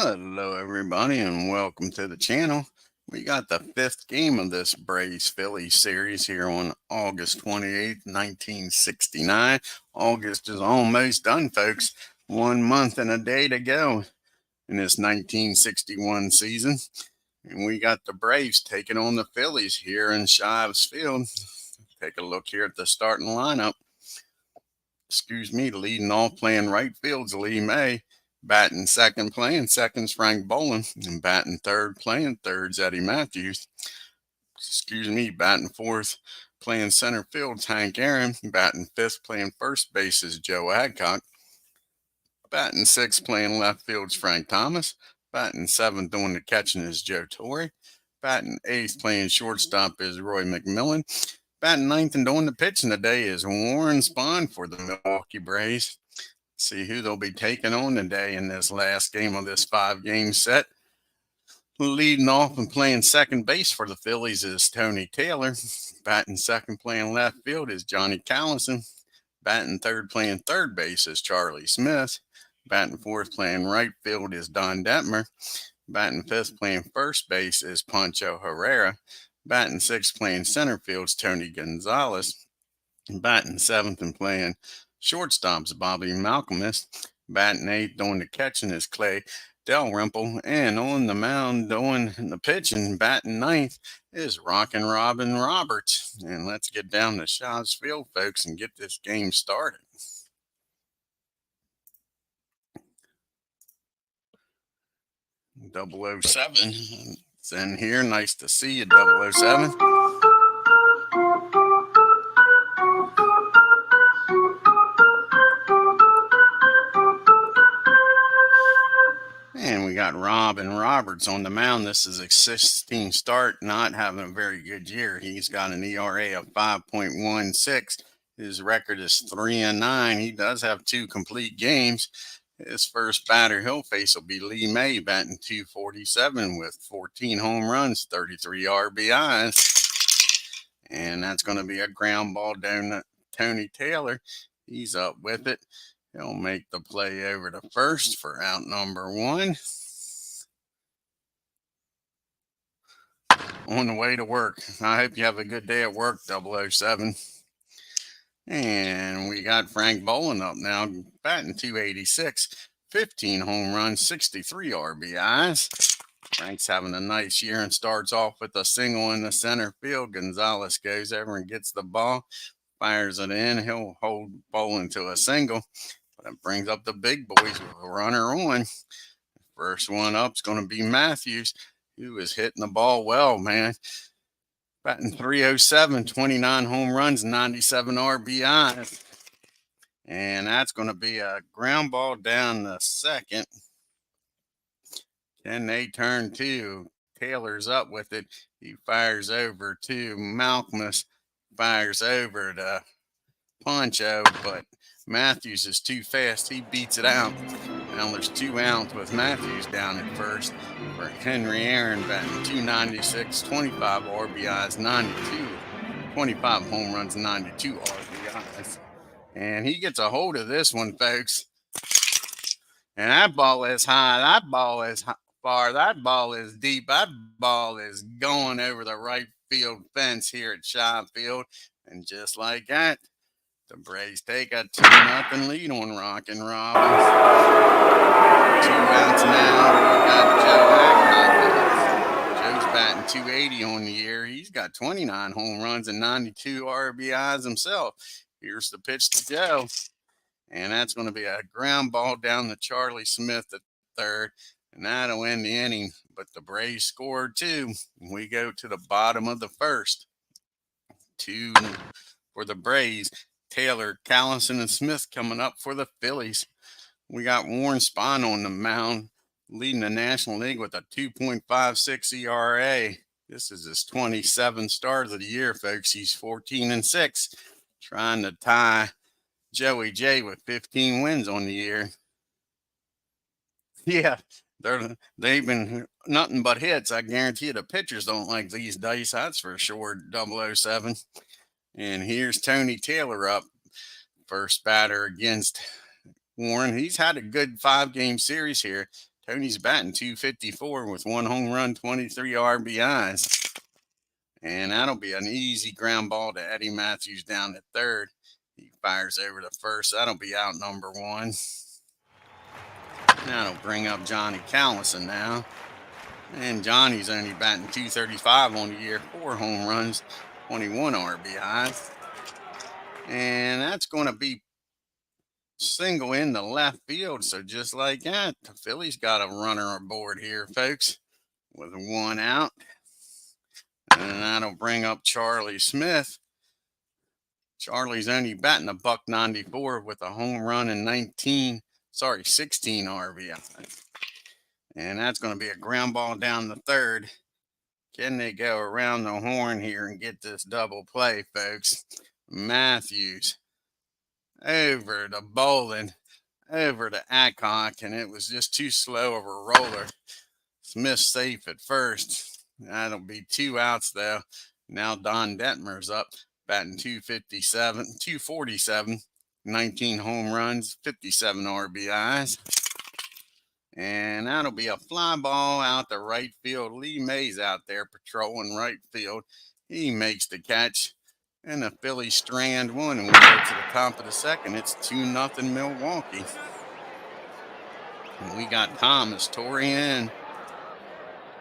Hello, everybody, and welcome to the channel. We got the fifth game of this Braves Phillies series here on August 28th, 1969. August is almost done, folks. 1 month and a day to go in this 1961 season. And we got the Braves taking on the Phillies here in Shives Field. Take a look here at the starting lineup. Leading off playing right field's Lee May. Batting second, playing second's Frank Boland. And batting third, playing third's Eddie Matthews. Batting fourth, playing center field's Hank Aaron. Batting fifth, playing first base is Joe Adcock. Batting sixth, playing left field's Frank Thomas. Batting seventh, doing the catching is Joe Torre. Batting eighth, playing shortstop is Roy McMillan. Batting ninth and doing the pitching today is Warren Spahn for the Milwaukee Braves. See who they'll be taking on today in this last game of this 5-game set. Leading off and playing second base for the Phillies is Tony Taylor. Batting second, playing left field is Johnny Callison. Batting third, playing third base is Charlie Smith. Batting fourth, playing right field is Don Detmer. Batting fifth, playing first base is Pancho Herrera. Batting sixth, playing center field is Tony Gonzalez. Batting seventh and playing shortstop's Bobby Malcolmus. Batting eighth, doing the catching is Clay Dalrymple. And on the mound doing the pitching, batting ninth is Rockin' Robin Roberts. And let's get down to Shives Field, folks, and get this game started. .007 it's in here. Nice to see you, 007. And we got Robin Roberts on the mound. This is a 16 start, not having a very good year. He's got an ERA of 5.16. His record is 3-9. He does have 2 complete games. His first batter he'll face will be Lee May, batting .247 with 14 home runs, 33 RBIs. And that's going to be a ground ball down to Tony Taylor. He's up with it. He'll make the play over to first for out number 1. On the way to work. I hope you have a good day at work, 007. And we got Frank Boland up now, batting .286, 15 home runs, 63 RBIs. Frank's having a nice year and starts off with a single in the center field. Gonzalez goes over and gets the ball, fires it in. He'll hold Boland to a single. But it brings up the big boys with a runner on. First one up is going to be Matthews, who is hitting the ball well, man. Batting .307, 29 home runs, 97 RBIs. And that's going to be a ground ball down the second. Then they turn 2. Taylor's up with it. He fires over to Malcolmus, fires over to Pancho, but Matthews is too fast. He beats it out. Now there's 2 outs with Matthews down at first for Henry Aaron, batting .296, 25 RBIs, 25 home runs, 92 RBIs. And he gets a hold of this one, folks. And that ball is high. That ball is far. That ball is deep. That ball is going over the right field fence here at Shives Field. And just like that, the Braves take a 2-0 lead on Rockin' Robbins. 2 outs now. We got Joe Adcock. Joe's batting .280 on the year. He's got 29 home runs and 92 RBIs himself. Here's the pitch to Joe. And that's going to be a ground ball down to Charlie Smith at third. And that'll end the inning. But the Braves scored 2. We go to the bottom of the first. 2 for the Braves. Taylor, Callison, and Smith coming up for the Phillies. We got Warren Spahn on the mound, leading the National League with a 2.56 ERA. This is his 27th start of the year, folks. He's 14-6, trying to tie Joey J with 15 wins on the year. Yeah, they've been nothing but hits. I guarantee you the pitchers don't like these dice. That's for sure, 007. And here's Tony Taylor up, first batter against Warren. He's had a good 5-game series here, Tony's batting .254 with 1 home run, 23 RBIs. And that'll be an easy ground ball to Eddie Matthews down at third. He fires over to first. That'll be out number 1. That'll bring up Johnny Callison now. And Johnny's only batting .235 on the year, 4 home runs, 21 RBIs. And that's going to be single in the left field. So just like that, the Phillies got a runner aboard here, folks, with 1 out. And that'll bring up Charlie Smith. Charlie's only batting $194 with a home run and 16 RBI. And that's going to be a ground ball down the third. Can they go around the horn here and get this double play, folks? Matthews over to Bolin, over to Adcock, and it was just too slow of a roller. Smith safe at first. That'll be 2 outs, though. Now Don Detmer's up, batting .247, 19 home runs, 57 RBIs. And that'll be a fly ball out to right field. Lee Mays out there patrolling right field. He makes the catch. And the Phillies strand 1, and we go to the top of the second. It's 2-0 Milwaukee. And we got Thomas, Torrey, and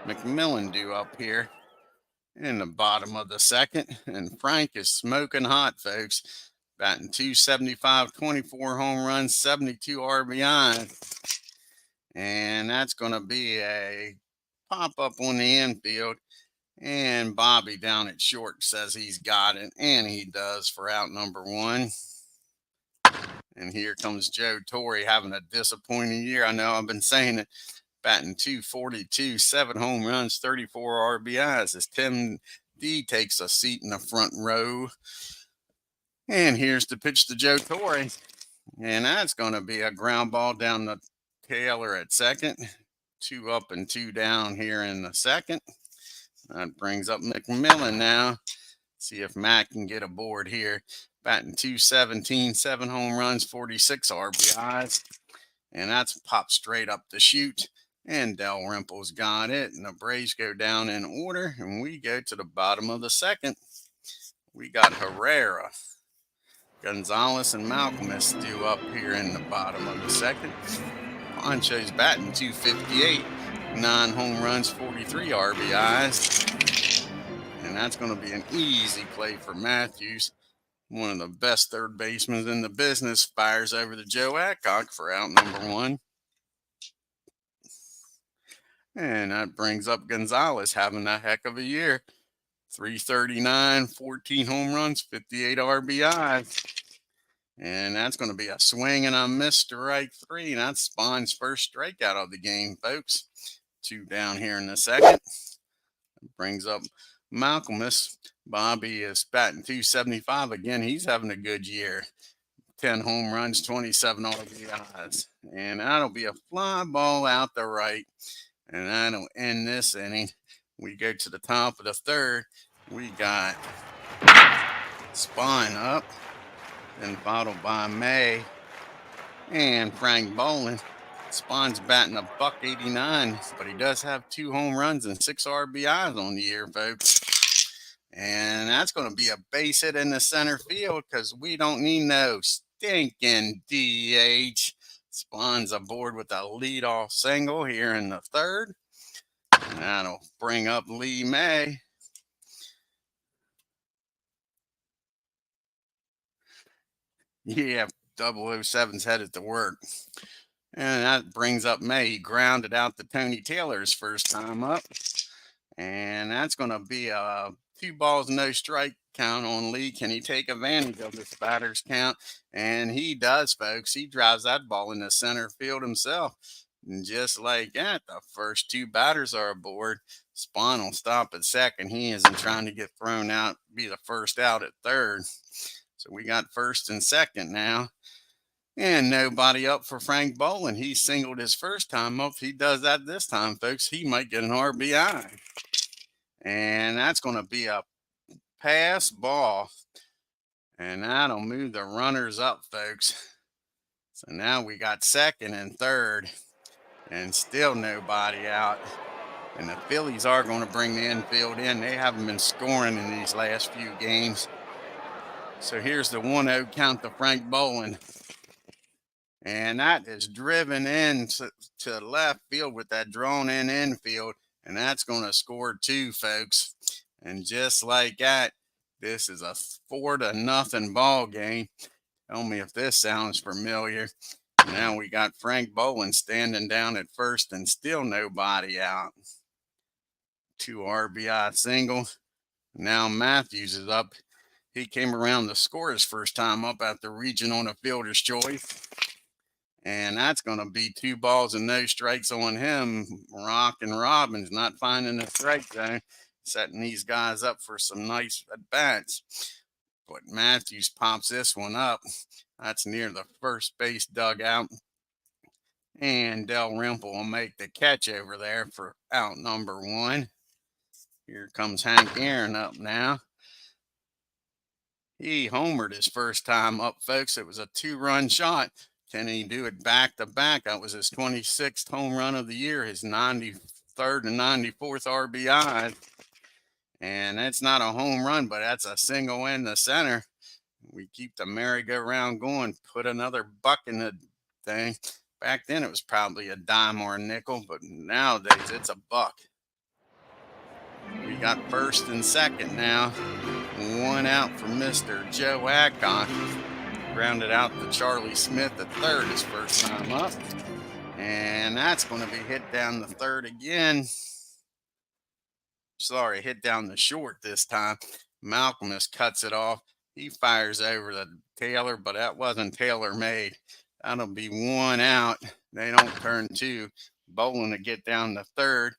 McMillan due up here in the bottom of the second. And Frank is smoking hot, folks. Batting .275, 24 home runs, 72 RBI. And that's going to be a pop-up on the infield. And Bobby down at short says he's got it. And he does for out number 1. And here comes Joe Torre having a disappointing year. I know I've been saying it. Batting .242, 7 home runs, 34 RBIs as Tim D takes a seat in the front row. And here's the pitch to Joe Torre. And that's going to be a ground ball down the Taylor at second. 2 up and 2 down here in the second. That brings up McMillan now. See if Matt can get aboard here. Batting .217, 7 home runs, 46 RBIs. And that's popped straight up the chute. And Dalrymple's got it. And the Braves go down in order. And we go to the bottom of the second. We got Herrera, Gonzalez, and Malcolm is due up here in the bottom of the second. Poncho's batting .258, 9 home runs, 43 RBIs. And that's going to be an easy play for Matthews. One of the best third basemen in the business fires over to Joe Adcock for out number 1. And that brings up Gonzalez having a heck of a year. .339, 14 home runs, 58 RBIs. And that's going to be a swing and a miss, strike 3. And that's SPHAN's first strikeout of the game, folks. 2 down here in the second. Brings up Malcolm. Bobby is batting .275 again. He's having a good year. 10 home runs, 27 RBIs. And that'll be a fly ball out the right. And that'll end this inning. We go to the top of the third. We got SPHAN up. And followed by May and Frank Bolin. SPHAN's batting $189, but he does have 2 home runs and 6 RBIs on the year, folks. And that's going to be a base hit in the center field because we don't need no stinking DH. SPHAN's aboard with a leadoff single here in the third. And that'll bring up Lee May. Yeah, 007's headed to work. And that brings up May. He grounded out to Tony Taylor's first time up. And that's going to be a 2 balls, no strike count on Lee. Can he take advantage of this batter's count? And he does, folks. He drives that ball in the center field himself. And just like that, the first 2 batters are aboard. SPHAN will stop at second. He isn't trying to get thrown out, be the first out at third. So we got first and second now. And nobody up for Frank Bolin. He singled his first time up. If he does that this time, folks, he might get an RBI. And that's going to be a pass ball. And that'll move the runners up, folks. So now we got second and third. and still nobody out. And the Phillies are going to bring the infield in. They haven't been scoring in these last few games. So here's the 1-0 count to Frank Boland. And that is driven in to left field with that drawn in infield. And that's going to score 2, folks. And just like that, this is a 4-0 ball game. Tell me if this sounds familiar. Now we got Frank Boland standing down at first and still nobody out. 2 RBI single. Now Matthews is up. He came around to score his first time up at the region on a fielder's choice. And that's going to be 2 balls and no strikes on him. Rockin' Robin's not finding the strike zone, setting these guys up for some nice at-bats. But Matthews pops this one up. That's near the first base dugout. And Dalrymple will make the catch over there for out number 1. Here comes Hank Aaron up now. He homered his first time up, folks. It was a 2-run shot. Can he do it back-to-back? That was his 26th home run of the year, his 93rd and 94th RBI. And that's not a home run, but that's a single in the center. We keep the merry-go-round going, put another buck in the thing. Back then, it was probably a dime or a nickel, but nowadays, it's a buck. We got first and second now. 1 out for Mr. Joe Adcock. Grounded out to Charlie Smith at third his first time up. And that's going to be hit down the third again. Sorry, hit down the short this time. Malcolm cuts it off. He fires over to Taylor, but that wasn't Taylor made. That'll be 1 out. They don't turn 2. Boland to get down to third.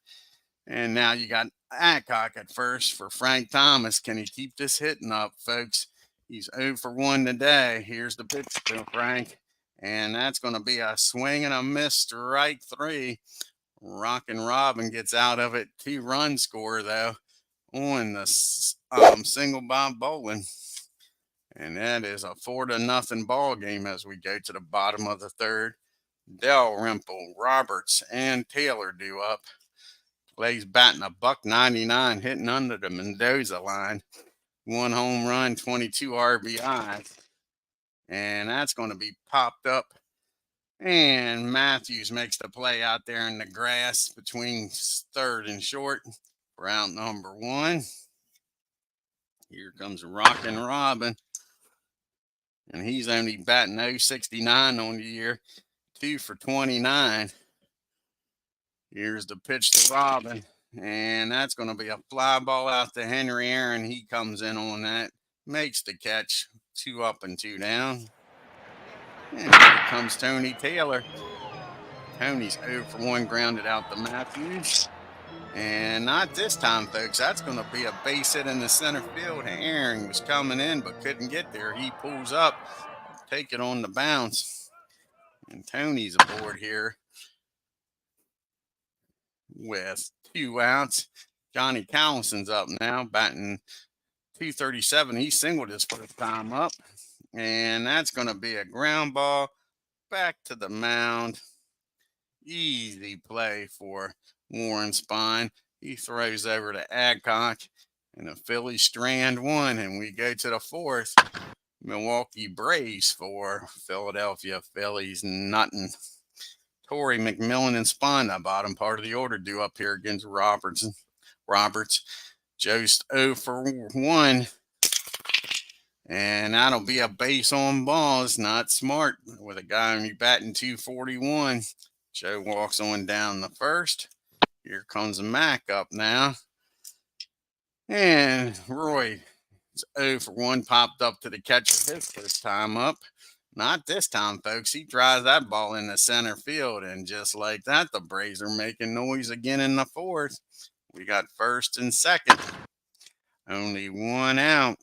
And now you got Adcock at first for Frank Thomas. Can he keep this hitting up, folks? He's 0 for 1 today. Here's the pitch to Frank. And that's going to be a swing and a miss, strike 3. Rockin' Robin gets out of it. 2-run score, though, on the single by Boland. And that is a 4-0 ball game as we go to the bottom of the third. Dalrymple, Roberts, and Taylor due up. Clay's batting a $199, hitting under the Mendoza line. 1 home run, 22 RBIs. And that's going to be popped up. And Matthews makes the play out there in the grass between third and short for out number 1. Here comes Rockin' Robin. And he's only batting .069 on the year. 2 for 29. Here's the pitch to Robin. And that's going to be a fly ball out to Henry Aaron. He comes in on that. Makes the catch. 2 up and 2 down. And here comes Tony Taylor. Tony's 0 for 1, grounded out to Matthews. And not this time, folks. That's going to be a base hit in the center field. Aaron was coming in but couldn't get there. He pulls up, take it on the bounce. And Tony's aboard here with 2 outs. Johnny Callison's up now, batting .237. He singled his first time up. And that's going to be a ground ball back to the mound. Easy play for Warren Spahn. He throws over to Adcock. And the Phillies strand 1. And we go to the 4th. Milwaukee Braves for Philadelphia Phillies. Nothing. Torrey, McMillan, and Spahn, the bottom part of the order, due up here against Roberts. Jost 0 for 1. And that'll be a base on balls. Not smart with a guy only batting .241. Joe walks on down the first. Here comes Mac up now. And Roy is 0 for 1, popped up to the catcher his first time up. Not this time, folks. He drives that ball in the center field. And just like that, the Braves are making noise again in the 4th. We got first and second. Only 1 out.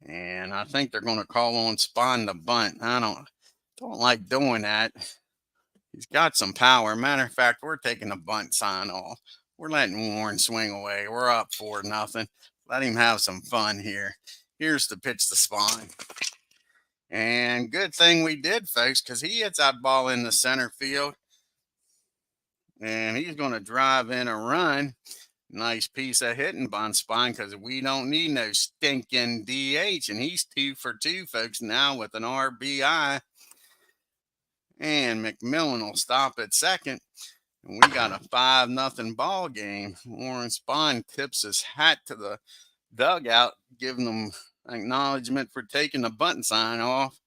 And I think they're going to call on Spahn to bunt. I don't like doing that. He's got some power. Matter of fact, we're taking a bunt sign off. We're letting Warren swing away. We're up 4-0. Let him have some fun here. Here's the pitch to Spahn. And good thing we did, folks, because he hits that ball in the center field. And he's going to drive in a run. Nice piece of hitting by SPHAN, because we don't need no stinking DH. And he's 2 for 2, folks, now with an RBI. And McMillan will stop at second. And we got a 5-0 ball game. Warren SPHAN tips his hat to the dugout, giving them acknowledgement for taking the button sign off.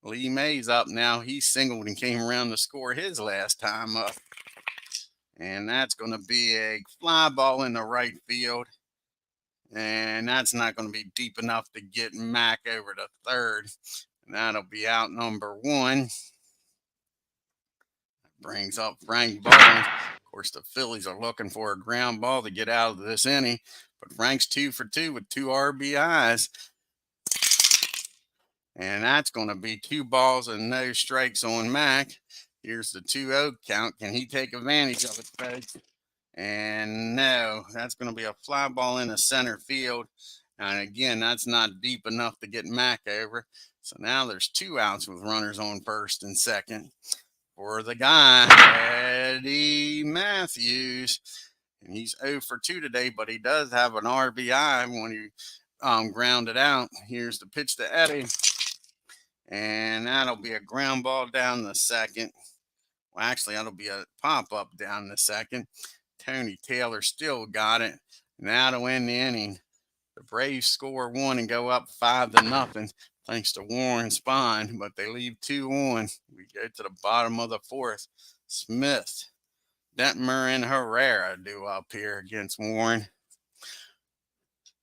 Lee May's up now. He singled and came around to score his last time up. And that's going to be a fly ball in the right field. And that's not going to be deep enough to get Mac over to third. And that'll be out number 1. Brings up Frank Bowling. Of course, the Phillies are looking for a ground ball to get out of this inning. But Frank's 2 for 2 with 2 RBIs. And that's going to be 2 balls and no strikes on Mac. Here's the 2-0 count. Can he take advantage of it, folks? And no, that's going to be a fly ball in the center field. And again, that's not deep enough to get Mac over. So now there's 2 outs with runners on first and second for the guy, Eddie Matthews. And he's 0 for 2 today, but he does have an RBI when he grounded out. Here's the pitch to Eddie. And that'll be a ground ball down the second. Well, actually, that'll be a pop-up down the second. Tony Taylor still got it. And that'll end the inning. The Braves score 1 and go up 5-0, thanks to Warren SPHAN, but they leave 2 on. We go to the bottom of the 4th. Smith, Detmer, and Herrera do up here against Warren.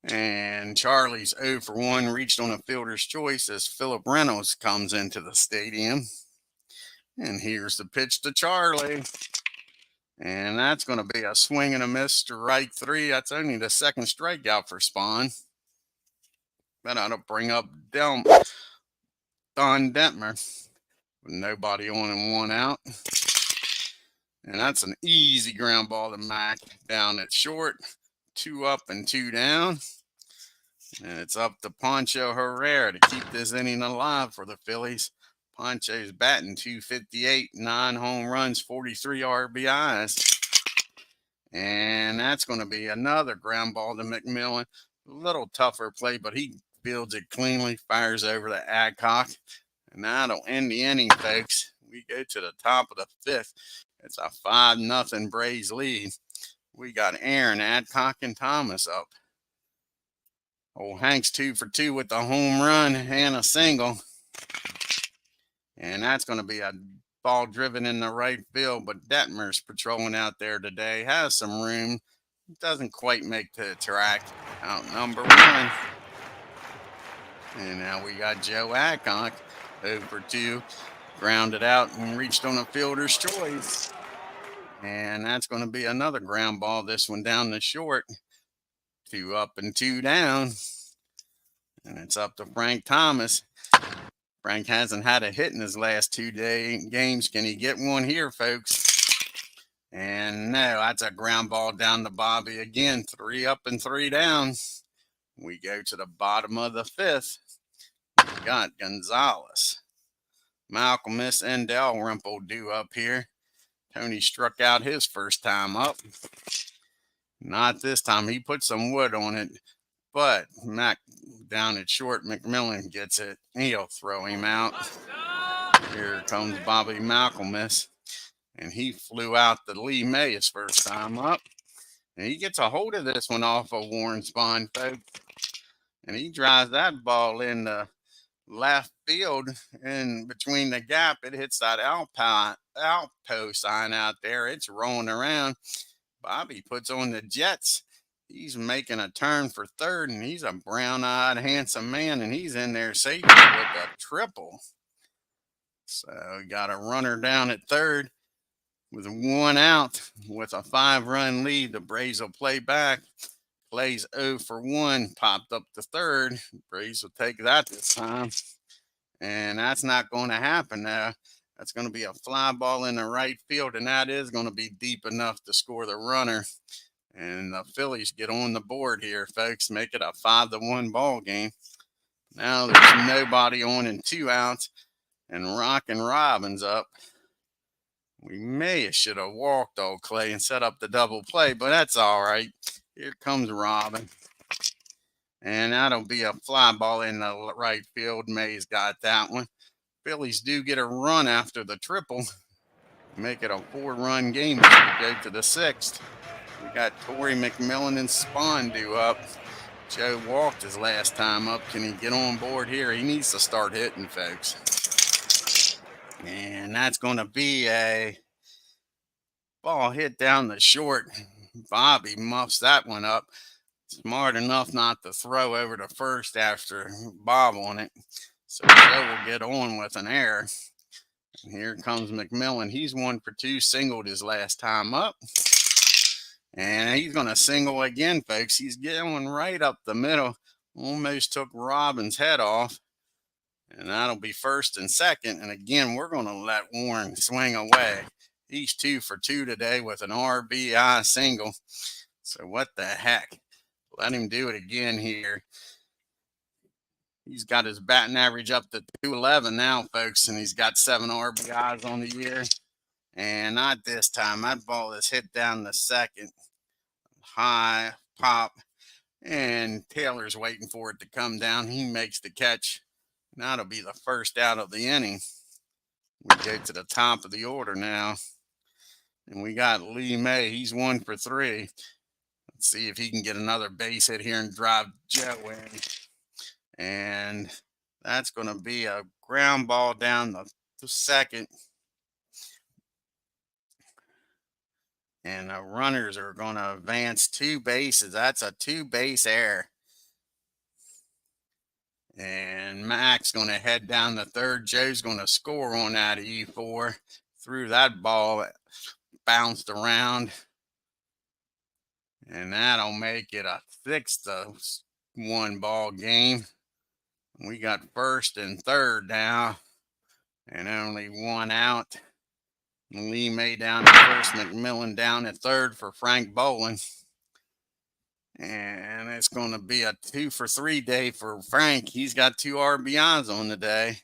And Charlie's 0 for 1, reached on a fielder's choice as Philip Reynolds comes into the stadium. And here's the pitch to Charlie. And that's going to be a swing and a miss, strike 3. That's only the second strikeout for SPHAN. That ought to bring up Don Detmer with nobody on and 1 out. And that's an easy ground ball to Mac down at short. 2 up and 2 down. And it's up to Pancho Herrera to keep this inning alive for the Phillies. Pancho's batting .258, 9 home runs, 43 RBIs. And that's going to be another ground ball to McMillan. A little tougher play, but he fields it cleanly, fires over to Adcock. And that'll end the inning, folks. We go to the top of the 5th. It's a 5-0 Braves lead. We got Aaron, Adcock, and Thomas up. Old Hank's 2 for 2 with the home run and a single. And that's going to be a ball driven in the right field, but Detmer's patrolling out there today. Has some room. Doesn't quite make the track. Out number 1. And now we got Joe Adcock, 0 for 2. Grounded out and reached on a fielder's choice. And that's going to be another ground ball. This one down the short. 2 up and 2 down. And it's up to Frank Thomas. Frank hasn't had a hit in his last 2 games. Can he get one here, folks? And no, that's a ground ball down to Bobby again. 3 up and 3 down. We go to the bottom of the 5th. We got Gonzalez, Malcolm, and Dalrymple due up here. Tony struck out his first time up. Not this time. He put some wood on it. But Mac down at short, McMillan gets it. He'll throw him out. Here comes Bobby Malcolm, and he flew out to Lee May his first time up. And he gets a hold of this one off of Warren SPHAN, folks. And he drives that ball in the left field, and between the gap, it hits that Alpo sign out there. It's rolling around. Bobby puts on the Jets. He's making a turn for third, and he's a brown-eyed, handsome man, and he's in there safety with a triple. So we got a runner down at third with 1 out with a 5-run lead. The Braves will play back. Plays 0 for 1, popped up to third. Braves will take that this time. And that's not going to happen now. That's going to be a fly ball in the right field, and that is going to be deep enough to score the runner. And the Phillies get on the board here, folks. Make it a 5-1 ball game. Now there's nobody on and 2 outs. And Rockin' Robin's up. We may should have walked old Clay and set up the double play, but that's all right. Here comes Robin. And that'll be a fly ball in the right field. May's got that one. Phillies do get a run after the triple. Make it a 4-run game as we go to the 6th. We got Torrey McMillan and SPHAN due up. Joe walked his last time up. Can he get on board here? He needs to start hitting, folks. And that's going to be a ball hit down the short. Bobby muffs that one up. Smart enough not to throw over to first after Bob on it. So Joe will get on with an error. And here comes McMillan. He's 1 for 2, singled his last time up. And he's going to single again, folks. He's going right up the middle. Almost took Robin's head off. And that'll be first and second. And again, we're going to let Warren swing away. He's 2 for 2 today with an RBI single. So what the heck? Let him do it again here. He's got his batting average up to 211 now, folks, and he's got 7 RBIs on the year. And not this time. That ball is hit down the second. High pop. And Taylor's waiting for it to come down. He makes the catch. That'll be the first out of the inning. We go to the top of the order now. And we got Lee May. He's 1 for 3. Let's see if he can get another base hit here and drive Joe in. And that's going to be a ground ball down the second. And the runners are going to advance 2 bases. That's a 2-base error. And Mac's going to head down the third. Joe's going to score on that E4. Threw that ball, bounced around. And that'll make it a 6-1 ball game. We got first and third now. And only 1 out. Lee May down at first, McMillan down at third for Frank Bolin. And it's going to be a 2 for 3 day for Frank. He's got 2 RBIs on the day.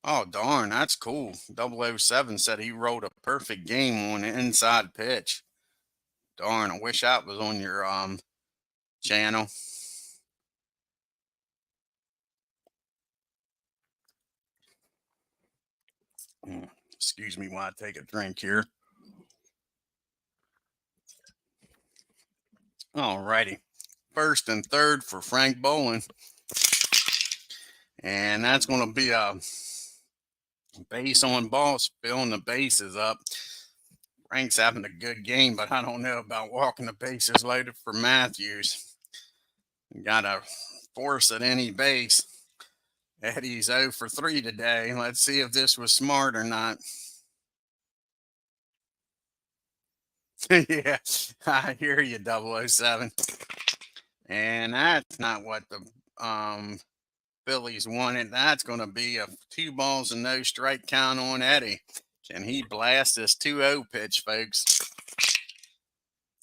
Oh, darn, that's cool. 007 said he wrote a perfect game on the inside pitch. Darn, I wish that was on your channel. Excuse me while I take a drink here. All righty. First and third for Frank Bolin. And that's going to be a base on ball, filling the bases up. Frank's having a good game, but I don't know about walking the bases later for Matthews. Got to force at any base. Eddie's 0 for 3 today. Let's see if this was smart or not. Yeah, I hear you, 007. And that's not what the Phillies wanted. That's going to be a 2 balls and no strike count on Eddie. Can he blast this 2-0 pitch, folks?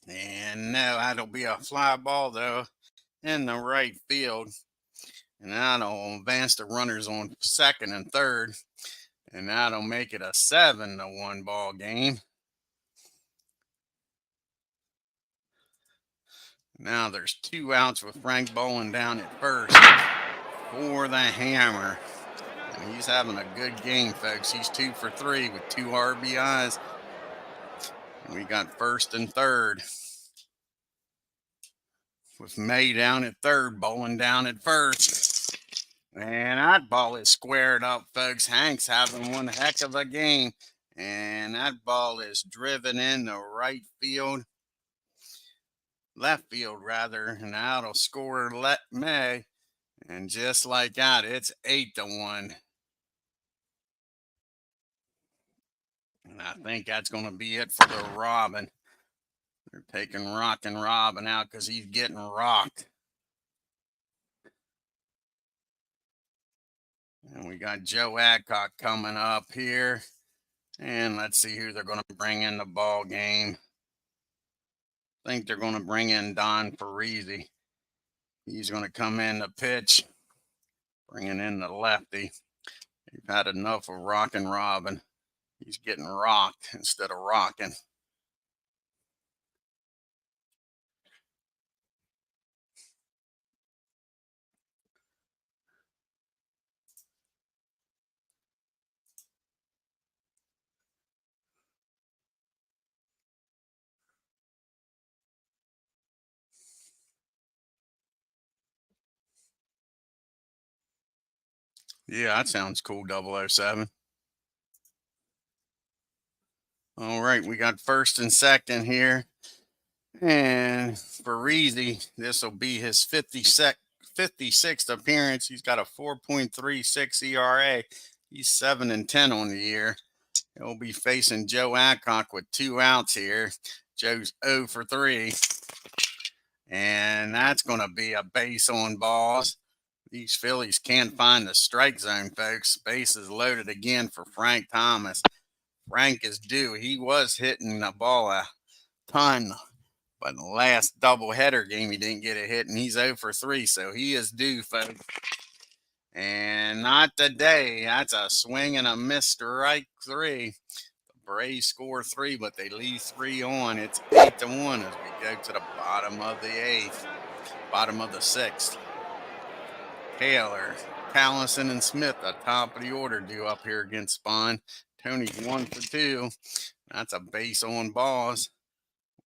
And no, that'll be a fly ball, though, in the right field. And that'll advance the runners on second and third. And that'll make it a 7-1 ball game. Now there's 2 outs with Frank Bolin down at first for the hammer. And he's having a good game, folks. He's 2 for 3 with 2 RBIs. And we got first and third with May down at third, Bolin down at first. And that ball is squared up, folks. Hank's having one heck of a game. And that ball is driven in the right field. Left field, rather. And that'll score May. And just like that, it's 8-1. And I think that's going to be it for the Robin. They're taking Rockin' Robin out because he's getting rocked. And we got Joe Adcock coming up here. And let's see who they're going to bring in the ball game. I think they're going to bring in Don Parisi. He's going to come in the pitch, bringing in the lefty. He's had enough of rocking Robin. He's getting rocked instead of rocking. Yeah, that sounds cool, 007. All right, we got first and second here. And for Reezy, this will be his 56th appearance. He's got a 4.36 ERA. He's 7-10 on the year. He'll be facing Joe Adcock with 2 outs here. Joe's 0 for 3. And that's going to be a base on balls. These Phillies can't find the strike zone, folks. Base is loaded again for Frank Thomas. Frank is due. He was hitting the ball a ton, but in the last doubleheader game, he didn't get a hit, and he's 0 for 3, so he is due, folks. And not today. That's a swing and a miss, strike 3. The Braves score 3, but they leave 3 on. It's 8-1 as we go to the bottom of the 8th, bottom of the 6th. Taylor, Callison, and Smith at top of the order due up here against SPHAN. Tony's 1 for 2. That's a base on balls.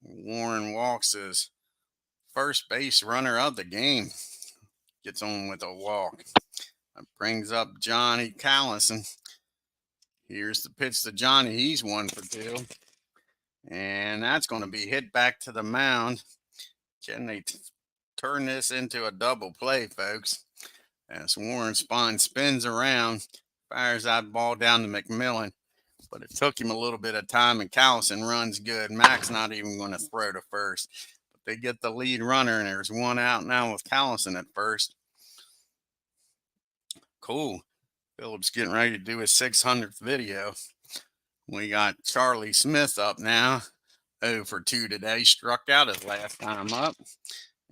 Warren walks his first base runner of the game. Gets on with a walk. That brings up Johnny Callison. Here's the pitch to Johnny. He's 1 for 2. And that's going to be hit back to the mound. Can they turn this into a double play, folks? As Warren SPHAN spins around, fires that ball down to McMillan. But it took him a little bit of time, and Callison runs good. Mac's not even going to throw to first. But they get the lead runner, and there's 1 out now with Callison at first. Cool. Phillips getting ready to do his 600th video. We got Charlie Smith up now. 0 for 2 today. Struck out his last time up.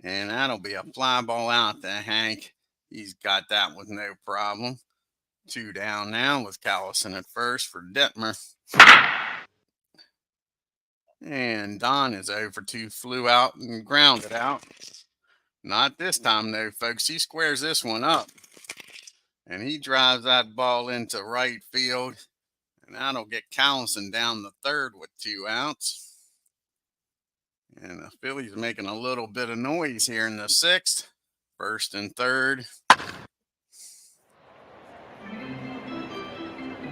And that'll be a fly ball out to Hank. He's got that with no problem. 2 down now with Callison at first for Detmer. And Don is 0 for 2. Flew out and grounded out. Not this time, though, folks. He squares this one up. And he drives that ball into right field. And that'll get Callison down the third with 2 outs. And the Phillies making a little bit of noise here in the 6th. First and third.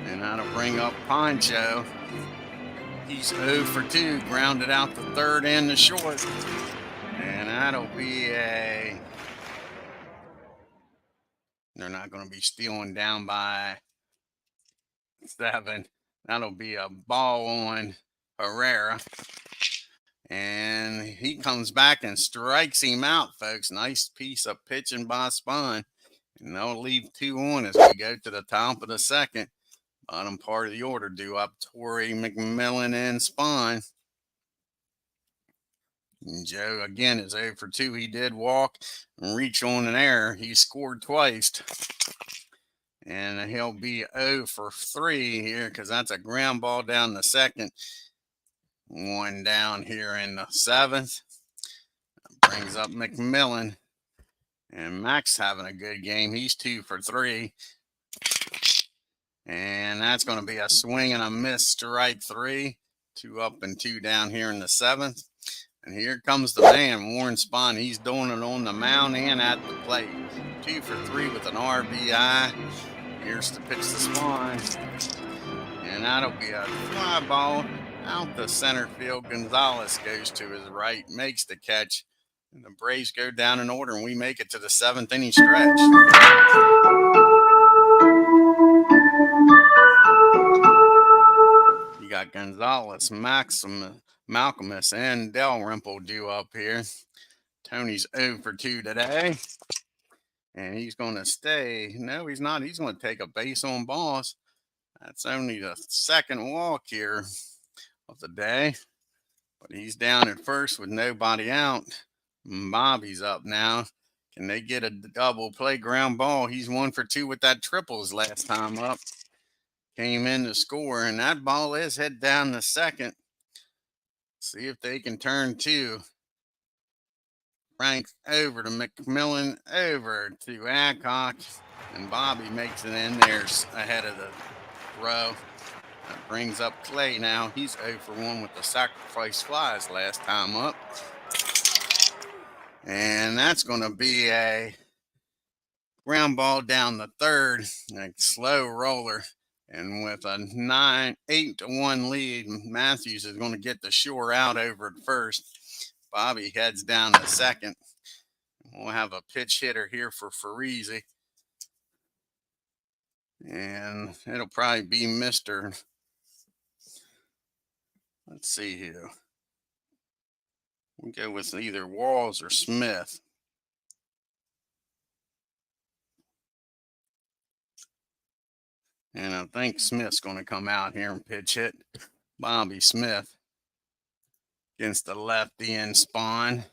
And that'll bring up Poncho. He's 0 for 2. Grounded out the third and the short. And that'll be a... They're not going to be stealing down by 7. That'll be a ball on Herrera. And he comes back and strikes him out, folks. Nice piece of pitching by SPHAN. And they'll leave 2 on as we go to the top of the 2nd. Bottom part of the order due up Torrey, McMillan, and SPHAN. And Joe, again, is 0 for 2. He did walk and reach on an error. He scored twice. And he'll be 0 for 3 here because that's a ground ball down the 2nd. 1 down here in the 7th. Brings up McMillan. And Mac's having a good game. He's 2 for 3. And that's going to be a swing and a miss, strike 3. 2 up and 2 down here in the 7th. And here comes the man, Warren SPHAN. He's doing it on the mound and at the plate. 2 for 3 with an RBI. Here's the pitch to SPHAN. And that'll be a fly ball out the center field. Gonzalez goes to his right, makes the catch. And the Braves go down in order, and we make it to the 7th inning stretch. You got Gonzalez, Malcolmus, and Dalrymple due up here. Tony's 0 for 2 today. And he's going to stay. No, he's not. He's going to take a base on balls. That's only the 2nd walk here of the day. But he's down at first with nobody out. Bobby's up now. Can they get a double play ground ball? He's 1 for 2 with that triple his last time up. Came in to score, and that ball is head down the second. See if they can turn 2. Frank over to McMillan, over to Adcock, and Bobby makes it in there ahead of the row. That brings up Clay now. He's 0 for 1 with the sacrifice flies last time up. And that's going to be a ground ball down the third, a slow roller. And with a 8-1 lead, Matthews is going to get the shore out over at first. Bobby heads down to second. We'll have a pitch hitter here for Farese. And it'll probably be Mr. Let's see here. We'll go with either Walls or Smith. And I think Smith's going to come out here and pitch hit. Bobby Smith against the lefty in SPHAN.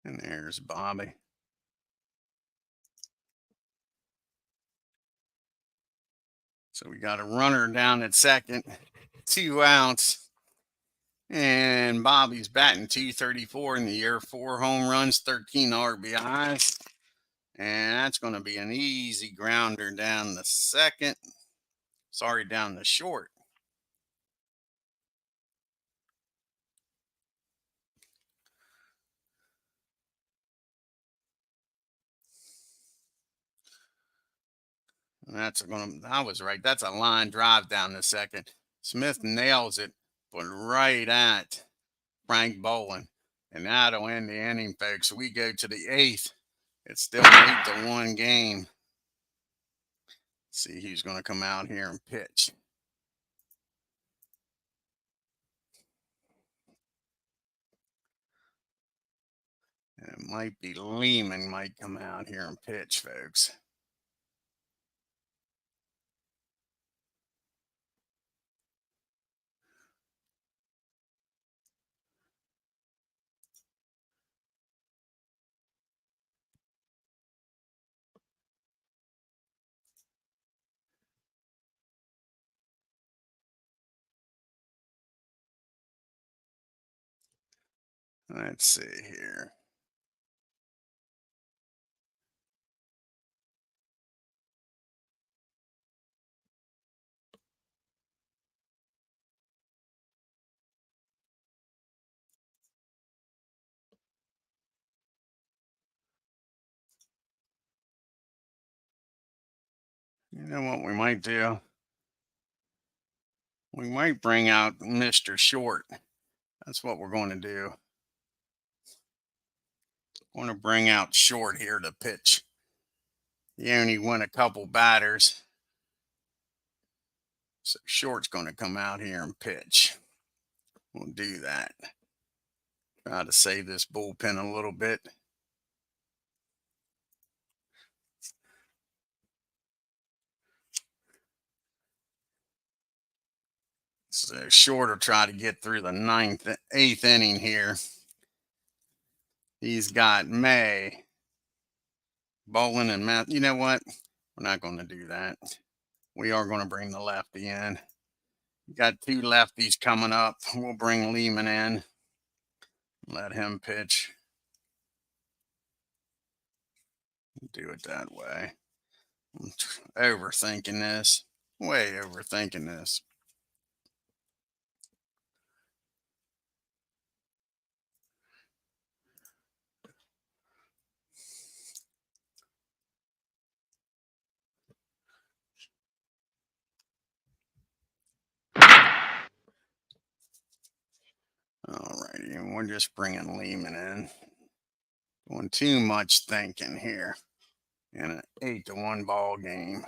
And there's Bobby. So we got a runner down at second, 2 outs. And Bobby's batting .234 in the year, 4 home runs, 13 RBIs. And that's going to be an easy grounder down the second. Sorry, down the short. That's going to, I was right. That's a line drive down the second. Smith nails it, but right at Frank Bolin. And that'll end the inning, folks. We go to the 8th. It's still an 8-1 game. See who's going to come out here and pitch. And it might be Lehman might come out here and pitch, folks. Let's see here. You know what we might do? We might bring out Mr. Short. That's what we're going to do. I want to bring out Short here to pitch. He only went a couple batters. So Short's going to come out here and pitch. We'll do that. Try to save this bullpen a little bit. So Short will try to get through the 8th inning here. He's got May, Bolin, and Matt. You know what? We're not going to do that. We are going to bring the lefty in. We got 2 lefties coming up. We'll bring Lehman in. Let him pitch. Do it that way. I'm overthinking this. Way overthinking this. Alrighty, and we're just bringing Lehman in. Doing too much thinking here in an 8-1 ball game.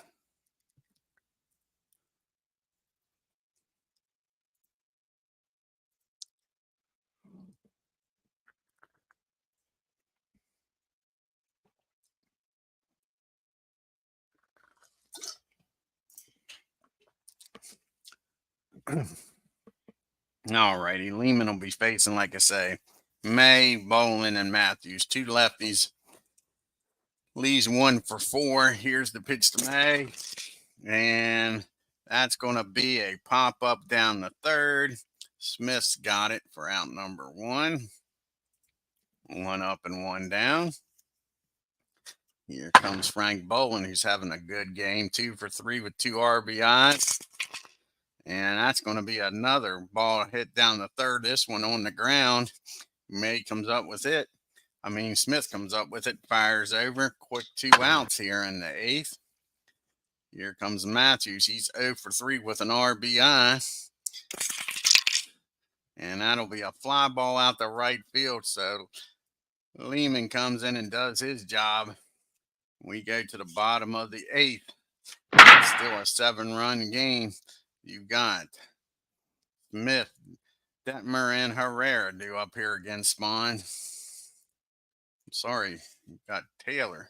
All righty. Lehman will be facing, like I say, May, Bolin, and Matthews. Two lefties. Lee's 1 for 4. Here's the pitch to May. And that's going to be a pop up down the third. Smith's got it for out number 1. 1 up and 1 down. Here comes Frank Bolin, who's having a good game. 2 for 3 with 2 RBIs. And that's going to be another ball hit down the third. This one on the ground. May comes up with it. Smith comes up with it, fires over. Quick 2 outs here in the 8th. Here comes Matthews. He's 0 for 3 with an RBI. And that'll be a fly ball out the right field. So Lehman comes in and does his job. We go to the bottom of the 8th. It's still a 7-run game. You've got Smith, Detmer, and Herrera due up here against SPHAN. Sorry, you've got Taylor.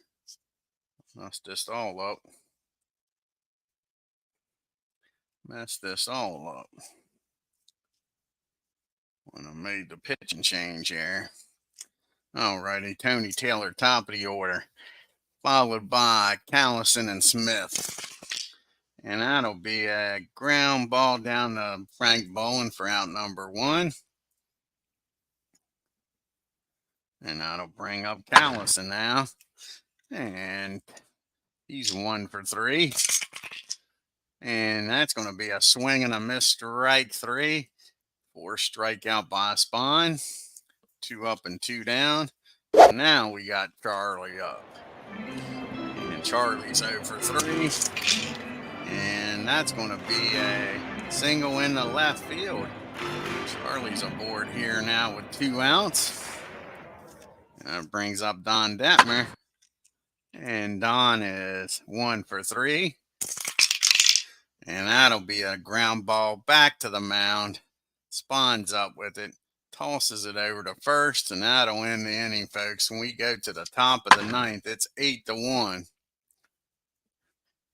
Messed this all up. When I made the pitching change here. All righty, Tony Taylor, top of the order, followed by Callison and Smith. And that'll be a ground ball down to Frank Bolin for out number 1. And that'll bring up Callison now. And he's 1 for 3. And that's going to be a swing and a miss, strike 3. 4 strikeout by SPHAN. 2 up and 2 down. Now we got Charlie up. And Charlie's 0 for 3. And that's going to be a single in the left field. Charlie's aboard here now with 2 outs. That brings up Don Detmer. And Don is 1 for 3. And that'll be a ground ball back to the mound. SPHAN's up with it. Tosses it over to first. And that'll end the inning, folks. When we go to the top of the 9th, it's 8-1.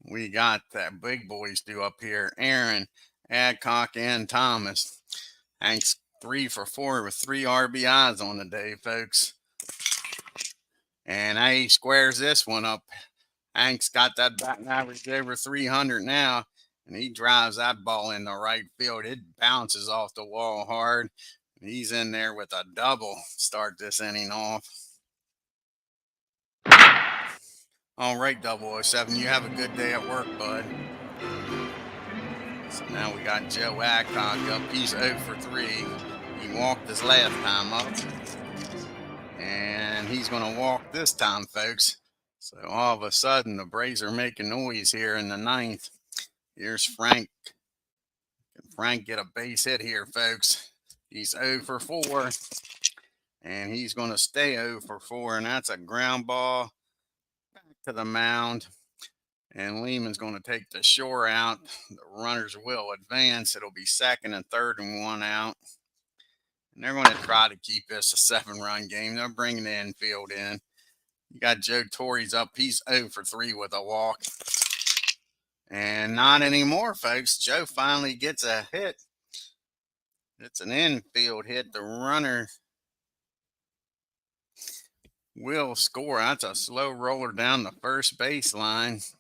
We got that big boys due up here. Aaron, Adcock, and Thomas. Hank's 3 for 4 with 3 RBIs on the day, folks. And he squares this one up. Hank's got that batting average over 300 now. And he drives that ball in the right field. It bounces off the wall hard. He's in there with a double. Start this inning off. All right, 007, you have a good day at work, bud. So now we got Joe Adcock up. He's 0 for 3. He walked his last time up. And he's going to walk this time, folks. So all of a sudden, the Braves are making noise here in the 9th. Here's Frank. Can Frank get a base hit here, folks? He's 0 for 4. And he's going to stay 0 for 4. And that's a ground ball back to the mound. And Lehman's going to take the shore out. The runners will advance. It'll be 2nd and 3rd and 1 out. And they're going to try to keep this a 7-run game. They're bringing the infield in. You got Joe Torres up. He's 0 for 3 with a walk. And not anymore, folks. Joe finally gets a hit. It's an infield hit. The runner will score. That's a slow roller down the first baseline.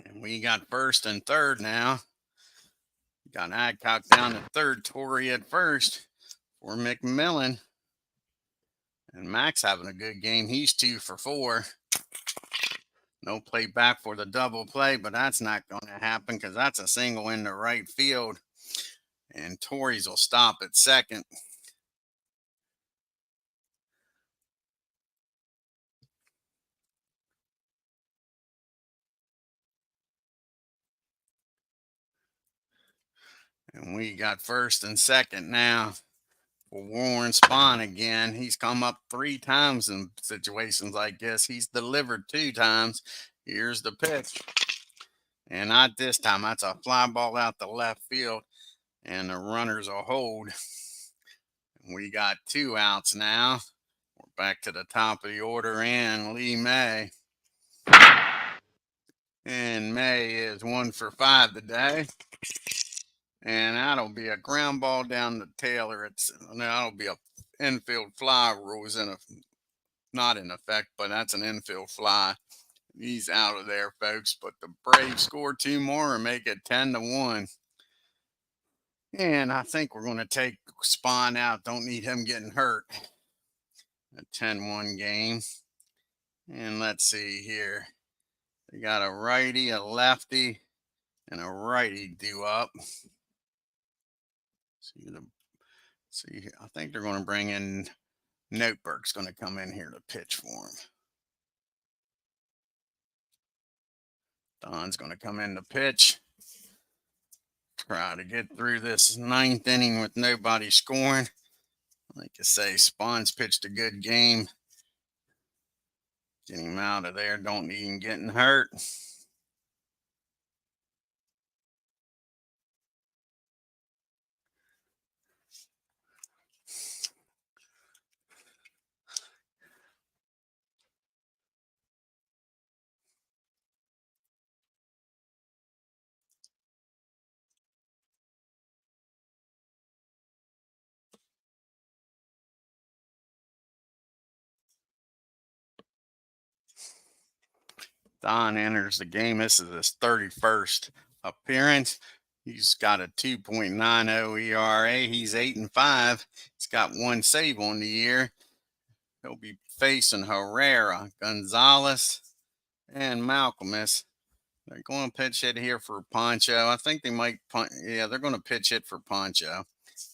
And we got 1st and 3rd now. Got Adcock down to 3rd, Torrey at 1st for McMillan. And Max having a good game. He's 2 for 4. No play back for the double play, but that's not going to happen because that's a single in the right field. And Torres will stop at 2nd. And we got 1st and 2nd now for Warren SPHAN again. He's come up 3 times in situations like this. He's delivered 2 times. Here's the pitch. And not this time. That's a fly ball out the left field. And the runners will hold. We got 2 outs now. We're back to the top of the order and Lee May. And May is 1 for 5 today. And that'll be a ground ball down to Taylor. That'll be a infield fly rule is not in effect, but that's an infield fly. He's out of there, folks. But the Braves score 2 more and make it 10-1. And I think we're going to take SPHAN out. Don't need him getting hurt. A 10-1 game. And let's see here. They got a righty, a lefty, and a righty due up. See, I think they're going to bring in Noteberg's going to come in here to pitch for him. Don's going to come in to pitch. Try to get through this 9th inning with nobody scoring. Like I say, SPHAN's pitched a good game. Get him out of there. Don't need him getting hurt. Don enters the game. This is his 31st appearance. He's got a 2.90 ERA. He's 8-5. He's got 1 save on the year. He'll be facing Herrera, Gonzalez, and Malcolmus. They're going to pitch hit here for Poncho. I think they might they're going to pitch hit for Poncho.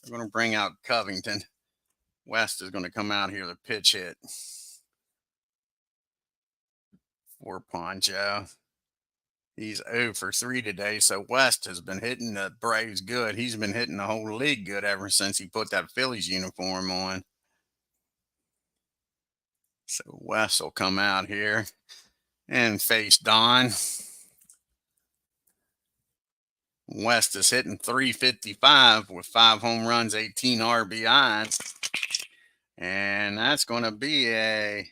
They're going to bring out Covington. West is going to come out here to pitch hit for Poncho. He's 0 for 3 today, so West has been hitting the Braves good. He's been hitting the whole league good ever since he put that Phillies uniform on. So West will come out here and face Don. West is hitting .355 with 5 home runs, 18 RBIs. And that's going to be a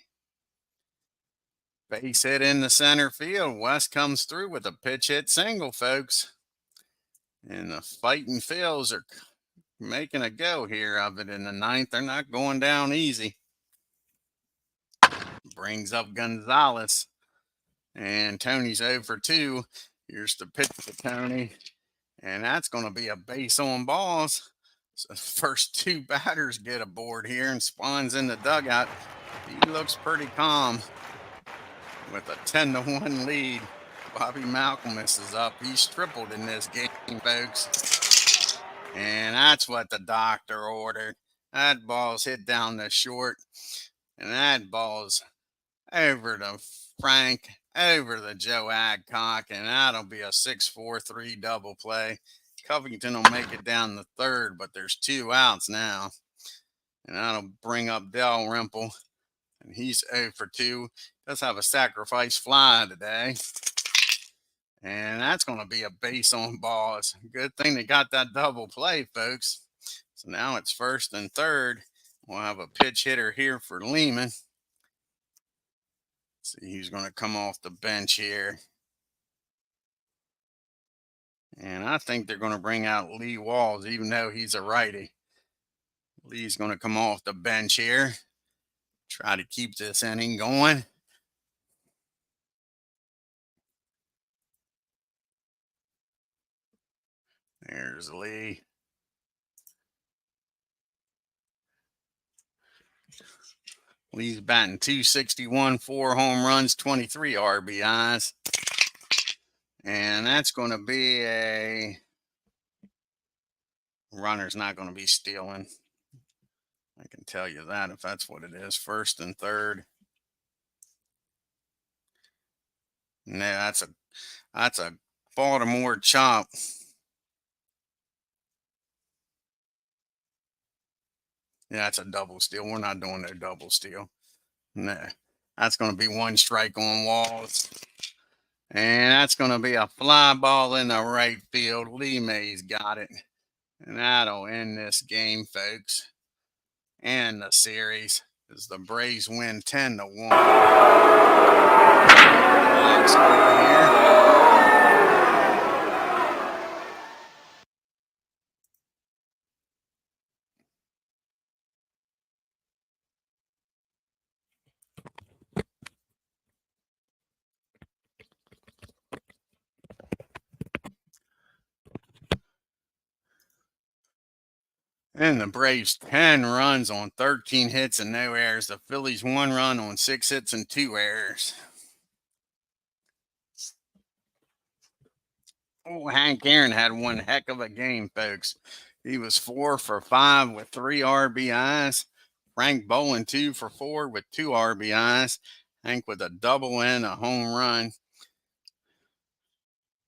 base hit in the center field. West comes through with a pitch hit single, folks. And the Fighting Phils are making a go here of it in the 9th. They're not going down easy. Brings up Gonzalez. And Tony's 0 for 2. Here's the pitch to Tony. And that's going to be a base on balls. So the first 2 batters get aboard here, and SPHAN's in the dugout. He looks pretty calm with a 10-1 lead. Bobby Malcolmus is up. He's tripled in this game, folks. And that's what the doctor ordered. That ball's hit down the short. And that ball's over to Frank, over to Joe Adcock, and that'll be a 6-4-3 double play. Covington will make it down the 3rd, but there's 2 outs now. And that'll bring up Dalrymple. And he's 0 for 2. Does have a sacrifice fly today. And that's going to be a base on balls. Good thing they got that double play, folks. So now it's 1st and 3rd. We'll have a pitch hitter here for Lehman. See who's going to come off the bench here. And I think they're going to bring out Lee Walls, even though he's a righty. Lee's going to come off the bench here. Try to keep this inning going. There's Lee. Lee's batting .261, 4 home runs, 23 RBIs. And that's going to be a runner's not going to be stealing. I can tell you that if that's what it is. 1st and 3rd. No, that's a Baltimore chop. Yeah, that's a double steal. We're not doing no double steal. No, that's going to be 1 strike on Walls. And that's going to be a fly ball in the right field. Lee Mays got it. And that'll end this game, folks. And the series as the Braves win 10-1. Here. And the Braves 10 runs on 13 hits and no errors. The Phillies 1 run on 6 hits and 2 errors. Oh, Hank Aaron had one heck of a game, folks. He was 4 for 5 with 3 RBIs. Frank Boland 2 for 4 with 2 RBIs. Hank with a double and a home run.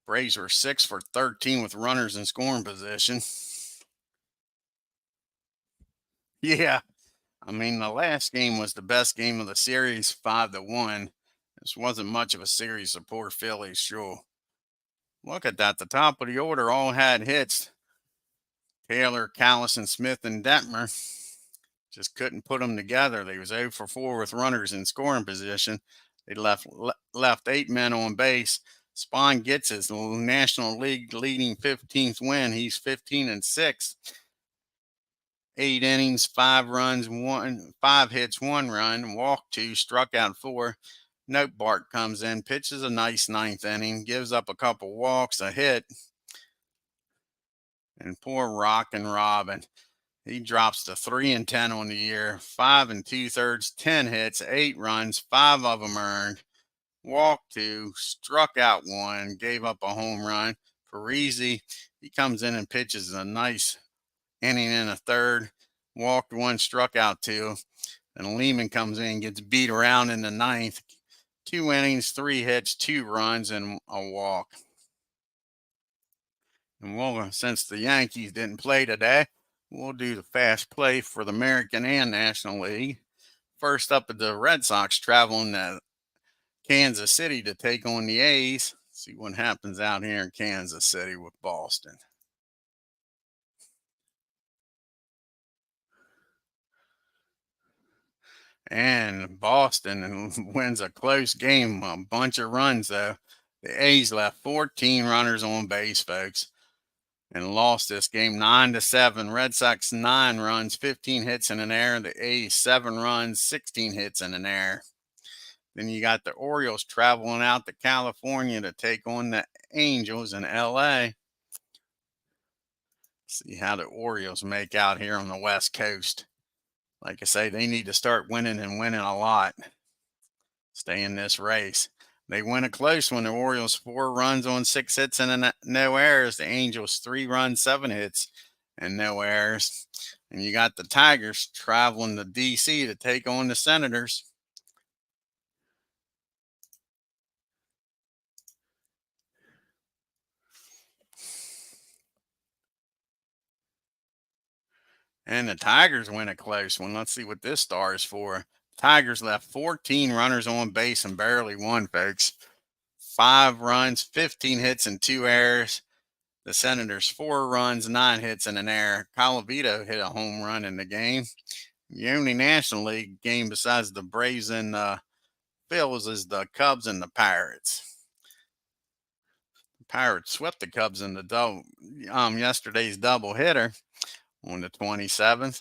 Braves were 6 for 13 with runners in scoring position. Yeah, I mean, the last game was the best game of the series, 5-1. This wasn't much of a series, the poor Phillies, sure. Look at that. The top of the order all had hits. Taylor, Callison, Smith, and Detmer just couldn't put them together. They was 0 for 4 with runners in scoring position. They left 8 men on base. SPHAN gets his National League leading 15th win. He's 15-6. 8 innings, 5 runs, 5 hits, 1 run, walked 2, struck out 4. Note Bart comes in, pitches a nice 9th inning, gives up a couple walks, a hit. And poor Rockin' Robin, he drops to 3-10 on the year, 5 2/3, 10 hits, 8 runs, 5 of them earned, walked 2, struck out 1, gave up a home run. Parisi, he comes in and pitches a nice inning and a third, walked 1, struck out 2. And Lehman comes in and gets beat around in the 9th. 2 innings, 3 hits, 2 runs, and a walk. And well, since the Yankees didn't play today, we'll do the fast play for the American and National League. First up at the Red Sox traveling to Kansas City to take on the A's. See what happens out here in Kansas City with Boston. And Boston wins a close game, a bunch of runs though. The A's left 14 runners on base, folks, and lost this game 9-7. Red Sox 9 runs, 15 hits and an error. The A's 7 runs, 16 hits and an error. Then you got the Orioles traveling out to California to take on the Angels in LA. See how the Orioles make out here on the West Coast. Like I say, they need to start winning and winning a lot. Stay in this race. They win a close one. The Orioles 4 runs on 6 hits and no errors. The Angels 3 runs, 7 hits and no errors. And you got the Tigers traveling to DC to take on the Senators. And the Tigers win a close one. Let's see what this star is for. Tigers left 14 runners on base and barely won, folks. 5 runs, 15 hits, and 2 errors. The Senators 4 runs, 9 hits, and an error. Colavito hit a home run in the game. The only National League game besides the Braves and Phillies is the Cubs and the Pirates. The Pirates swept the Cubs in the yesterday's doubleheader on the 27th.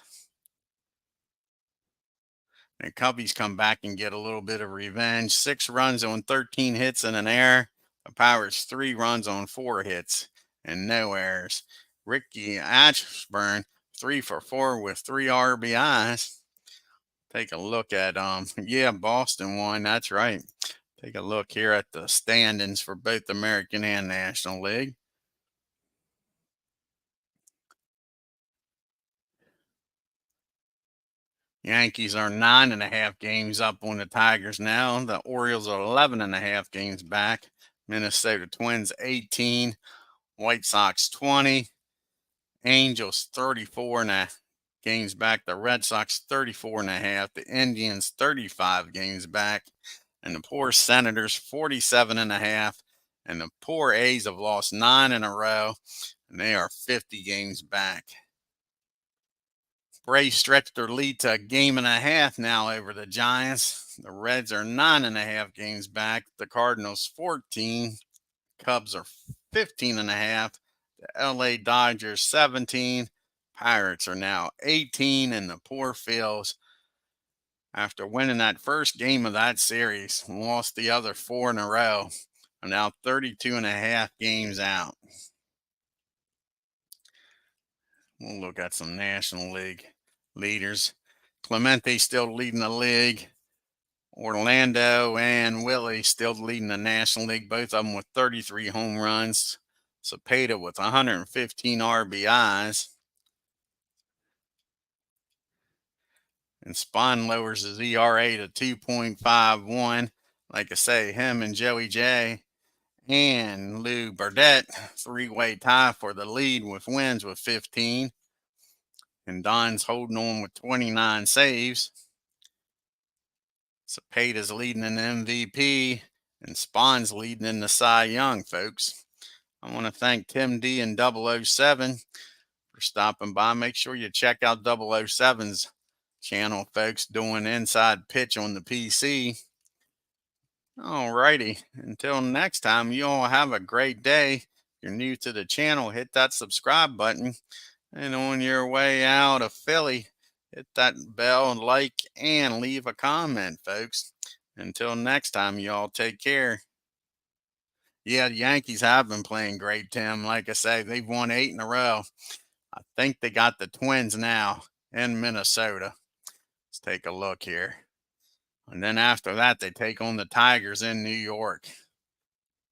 And Cubbies come back and get a little bit of revenge. 6 runs on 13 hits and an error. The Pirates 3 runs on 4 hits and no errors. Ricky Ashburn 3 for 4 with 3 RBIs. Take a look at yeah, Boston won. That's right. Take a look here at the standings for both American and National League. Yankees are 9.5 games up on the Tigers now. The Orioles are 11.5 games back. Minnesota Twins 18. White Sox 20. Angels 34 games back. The Red Sox 34.5. The Indians 35 games back. And the poor Senators 47.5. And the poor A's have lost 9 in a row. And they are 50 games back. Braves stretched their lead to a game and a half now over the Giants. The Reds are 9.5 games back. The Cardinals 14. Cubs are 15.5. The LA Dodgers 17. Pirates are now 18. And the poor Phils, after winning that first game of that series, lost the other 4 in a row, are now 32.5 games out. We'll look at some National League leaders. Clemente still leading the league. Orlando and Willie still leading the National League, both of them with 33 home runs. Cepeda with 115 RBIs. And SPHAN lowers his ERA to 2.51. Like I say, him and Joey J and Lou Burdett, three-way tie for the lead with wins with 15. And Don's holding on with 29 saves. Cepeda's leading in the MVP, and SPHAN's leading in the Cy Young, folks. I want to thank Tim D and 007 for stopping by. Make sure you check out 007's channel, folks, doing inside pitch on the PC. Alrighty, until next time, you all have a great day. If you're new to the channel, hit that subscribe button. And on your way out of Philly, hit that bell and like and leave a comment, folks. Until next time, y'all take care. Yeah, the Yankees have been playing great, Tim. Like I say, they've won 8 in a row. I think they got the Twins now in Minnesota. Let's take a look here. And then after that, they take on the Tigers in New York.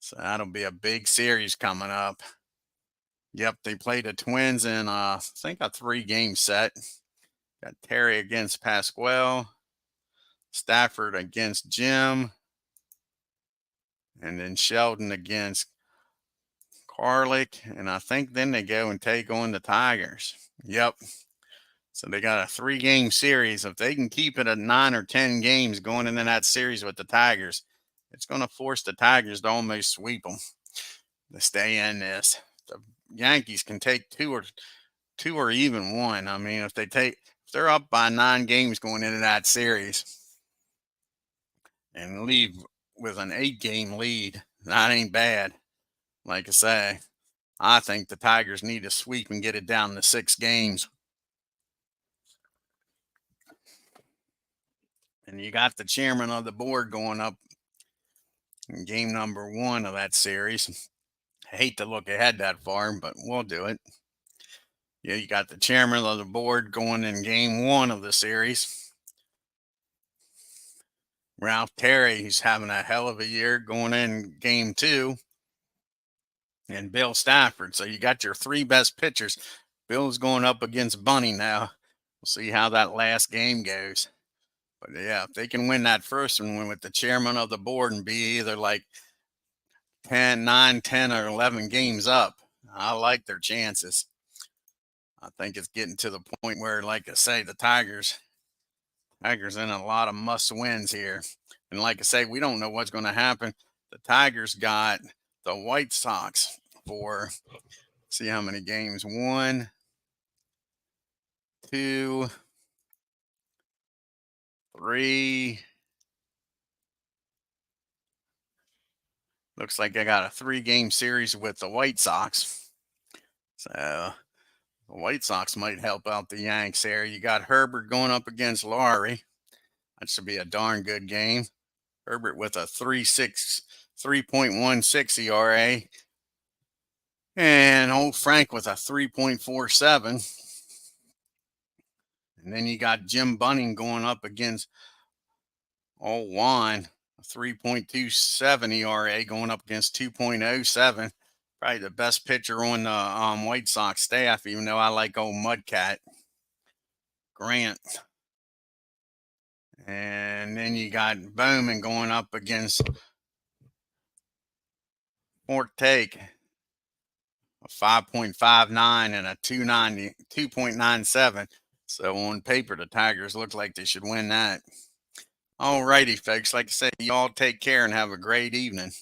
So that'll be a big series coming up. Yep, they played the Twins in, I think, a 3-game set. Got Terry against Pasquale, Stafford against Jim, and then Sheldon against Carlick. And I think then they go and take on the Tigers. Yep. So they got a 3-game series. If they can keep it at 9 or 10 games going into that series with the Tigers, it's going to force the Tigers to almost sweep them to stay in this. The Yankees can take two or even one. I mean, if they're up by 9 games going into that series and leave with an 8-game lead, that ain't bad. Like I say, I think the Tigers need to sweep and get it down to 6 games. And you got the chairman of the board going up in game number 1 of that series. I hate to look ahead that far, but we'll do it. Yeah, you got the chairman of the board going in game 1 of the series. Ralph Terry, he's having a hell of a year going in game 2. And Bill Stafford. So you got your 3 best pitchers. Bill's going up against Bunny now. We'll see how that last game goes. But yeah, if they can win that first one with the chairman of the board and be either like 9, 10, or 11 games up, I like their chances. I think it's getting to the point where, like I say, the Tigers in a lot of must wins here. And like I say, we don't know what's going to happen. The Tigers got the White Sox for, see how many games, 1, 2, 3. Looks like I got a 3-game series with the White Sox. So the White Sox might help out the Yanks there. You got Herbert going up against Laurie. That should be a darn good game. Herbert with a 3.16 ERA. And old Frank with a 3.47. And then you got Jim Bunning going up against old Juan, a 3.27 ERA going up against 2.07. Probably the best pitcher on the White Sox staff, even though I like old Mudcat Grant. And then you got Bowman going up against Fort Take, a 5.59 and a 2.97. So on paper, the Tigers look like they should win that. All righty, folks. Like I said, you all take care and have a great evening.